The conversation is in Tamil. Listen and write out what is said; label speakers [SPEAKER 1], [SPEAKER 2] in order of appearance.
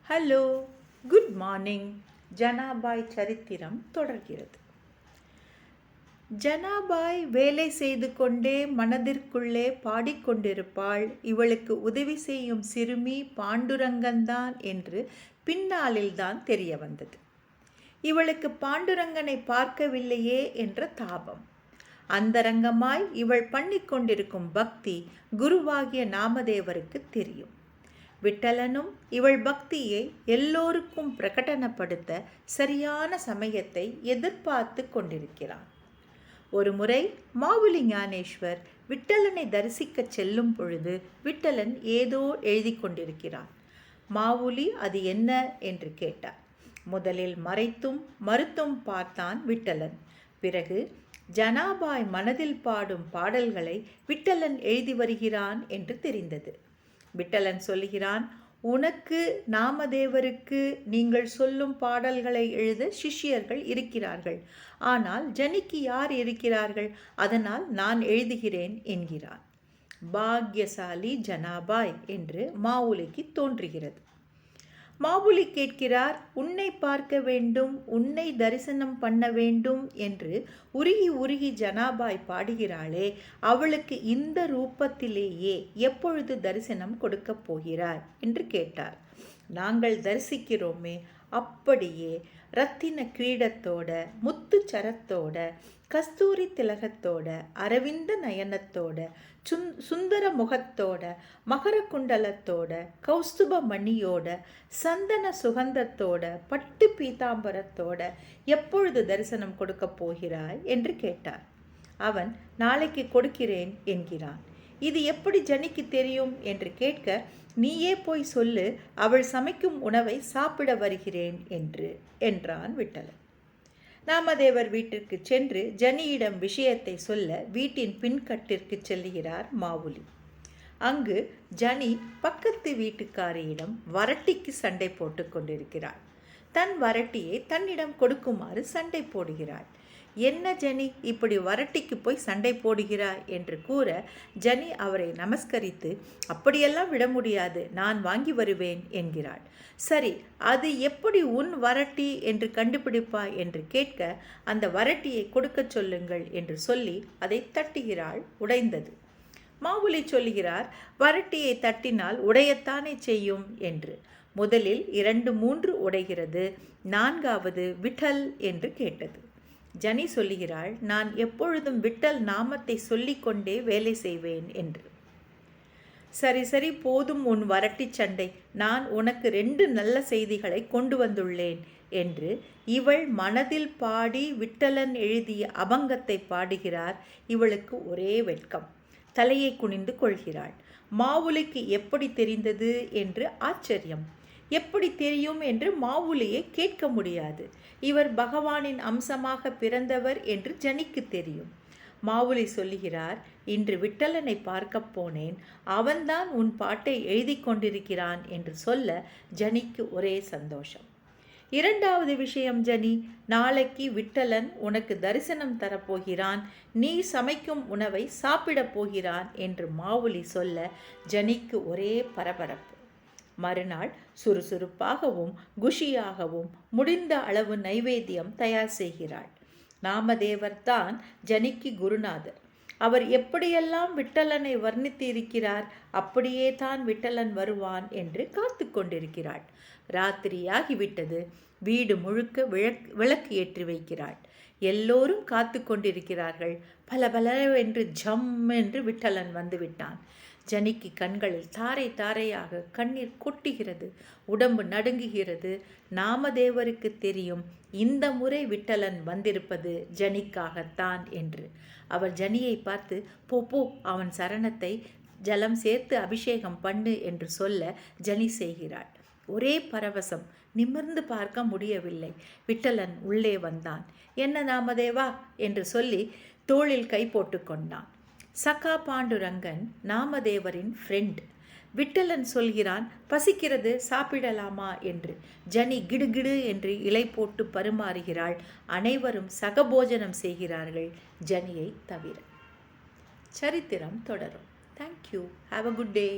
[SPEAKER 1] Hello, good morning. ஜனாபாய் சரித்திரம் தொடர்கிறது. ஜனாபாய் வேலை செய்து கொண்டே மனதிற்குள்ளே பாடிக்கொண்டிருப்பாள். இவளுக்கு உதவி செய்யும் சிறுமி பாண்டுரங்கன்தான் என்று பின்னாளில்தான் தெரிய வந்தது. இவளுக்கு பாண்டுரங்கனை பார்க்கவில்லையே என்ற தாபம். அந்தரங்கமாய் இவள் பண்ணிக்கொண்டிருக்கும் பக்தி குருவாகிய நாமதேவருக்கு தெரியும். விட்டலனும் இவள் பக்தியை எல்லோருக்கும் பிரகடனப்படுத்த சரியான சமயத்தை எதிர்பார்த்து கொண்டிருக்கிறான். ஒரு முறை மாவுலி ஞானேஸ்வர் விட்டலனை தரிசிக்க செல்லும் பொழுது விட்டலன் ஏதோ எழுதி கொண்டிருக்கிறான். மாவுலி அது என்ன என்று கேட்டார். முதலில் மறைத்தும் மறுத்தும் பார்த்தான் விட்டலன். பிறகு ஜனாபாய் மனதில் பாடும் பாடல்களை விட்டலன் எழுதி வருகிறான் என்று தெரிந்தது. விட்டலன் சொல்லுகிறான், உனக்கு நாமதேவருக்கு நீங்கள் சொல்லும் பாடல்களை எழுத சிஷ்யர்கள் இருக்கிறார்கள். ஆனால் ஜனிக்கு யார் இருக்கிறார்கள்? அதனால் நான் எழுதுகிறேன் என்கிறான். பாக்யசாலி ஜனாபாய் என்று மாவுலிக்கு தோன்றுகிறது. மாவுலி கேட்கிறார், உன்னை பார்க்க வேண்டும், உன்னை தரிசனம் பண்ண வேண்டும் என்று உருகி உருகி ஜனாபாய் பாடுகிறாளே, அவளுக்கு இந்த ரூபத்திலேயே எப்பொழுது தரிசனம் கொடுக்கப் போகிறாய் என்று கேட்டார். நாங்கள் தரிசிக்கிறோமே, அப்படியே ரத்தின கிரீடத்தோட, முத்து சரத்தோட, கஸ்தூரி திலகத்தோட, அரவிந்த நயனத்தோட, சுந்தர முகத்தோட, மகர குண்டலத்தோட, கௌஸ்துப மணியோட, சந்தன சுகந்தத்தோட, பட்டு பீதாம்பரத்தோட எப்பொழுது தரிசனம் கொடுக்க போகிறாய் என்று கேட்டார். அவன் நாளைக்கு கொடுக்கிறேன் என்கிறான். இது எப்படி ஜனிக்கு தெரியும் என்று கேட்க, நீயே போய் சொல்லு, அவள் சமைக்கும் உணவை சாப்பிட வருகிறேன் என்றான் விட்டலன். நாமதேவர் வீட்டிற்கு சென்று ஜனியிடம் விஷயத்தை சொல்ல வீட்டின் பின்கட்டிற்கு செல்லுகிறார் மாவுலி. அங்கு ஜனி பக்கத்து வீட்டுக்காரியிடம் வரட்டிக்கு சண்டை போட்டு கொண்டிருக்கிறாள். தன் வரட்டியை தன்னிடம் கொடுக்குமாறு சண்டை போடுகிறாள். என்ன ஜனி, இப்படி வரட்டிக்கு போய் சண்டை போடுகிறாய் என்று கூற, ஜனி அவரை நமஸ்கரித்து, அப்படியெல்லாம் விட முடியாது, நான் வாங்கி வருவேன் என்கிறாள். சரி, அது எப்படி உன் வரட்டி என்று கண்டுபிடிப்பாய் என்று கேட்க, அந்த வரட்டியை கொடுக்க சொல்லுங்கள் என்று சொல்லி அதை தட்டுகிறாள். உடைந்தது. மாவுலி சொல்லுகிறார், வரட்டியை தட்டினால் உடையத்தானே செய்யும் என்று. முதலில் 2-3 உடைகிறது, 4வது விட்டல் என்று கேட்டது. ஜனி சொல்லுகிறாள், நான் எப்பொழுதும் விட்டல் நாமத்தை சொல்லிக்கொண்டே வேலை செய்வேன் என்று. சரி சரி, போதும் உன் வரட்டி சண்டை, நான் உனக்கு 2 நல்ல செய்திகளை கொண்டு வந்துள்ளேன் என்று இவள் மனதில் பாடி விட்டலன் எழுதிய அபங்கத்தை பாடுகிறார். இவளுக்கு ஒரே வெட்கம். தலையை குனிந்து கொள்கிறாள். மாவுலிக்கு எப்படி தெரிந்தது என்று ஆச்சரியம். எப்படி தெரியும் என்று மாவுலியை கேட்க முடியாது. இவர் பகவானின் அம்சமாக பிறந்தவர் என்று ஜனிக்கு தெரியும். மாவுலி சொல்லுகிறார், இன்று விட்டலனை பார்க்க போனேன், அவன்தான் உன் பாட்டை எழுதி கொண்டிருக்கிறான் என்று சொல்ல ஜனிக்கு ஒரே சந்தோஷம். 2வது விஷயம் ஜனி, நாளைக்கு விட்டலன் உனக்கு தரிசனம் தரப்போகிறான், நீ சமைக்கும் உணவை சாப்பிடப் போகிறான் என்று மாவுலி சொல்ல ஜனிக்கு ஒரே பரபரப்பு. மறுநாள் சுறுசுறுப்பாகவும் குஷியாகவும் முடிந்த அளவு நைவேத்தியம் தயார் செய்கிறாள். நாமதேவர் தான் ஜனிக்கு குருநாதர். அவர் எப்படியெல்லாம் விட்டலனை வர்ணித்து இருக்கிறார், அப்படியே தான் விட்டலன் வருவான் என்று காத்து கொண்டிருக்கிறாள். ராத்திரியாகிவிட்டது. வீடு முழுக்க விளக்கு ஏற்றி வைக்கிறாள். எல்லோரும் காத்து கொண்டிருக்கிறார்கள். பலபலவென்று ஜம் என்று விட்டலன் வந்துவிட்டான். ஜனிக்கு கண்களில் தாரை தாரையாக கண்ணீர் கொட்டுகிறது. உடம்பு நடுங்குகிறது. நாமதேவருக்கு தெரியும் இந்த முறை விட்டலன் வந்திருப்பது ஜனிக்காகத்தான் என்று. அவர் ஜனியை பார்த்து, போ அவன் சரணத்தை ஜலம் சேர்த்து அபிஷேகம் பண்ணு என்று சொல்ல ஜனி செய்கிறாள். ஒரே பரவசம். நிமிர்ந்து பார்க்க முடியவில்லை. விட்டலன் உள்ளே வந்தான். என்ன நாமதேவா என்று சொல்லி தோளில் கை போட்டு கொண்டான். சகா பாண்டுரங்கன் நாமதேவரின் ஃப்ரெண்ட். விட்டலன் சொல்கிறான், பசிக்கிறது, சாப்பிடலாமா என்று. ஜனி கிடுகிடு என்று இலை போட்டு பரிமாறுகிறாள். அனைவரும் சகபோஜனம் செய்கிறார்கள், ஜனியை தவிர. சரித்திரம் தொடரும். Thank you. Have a good day.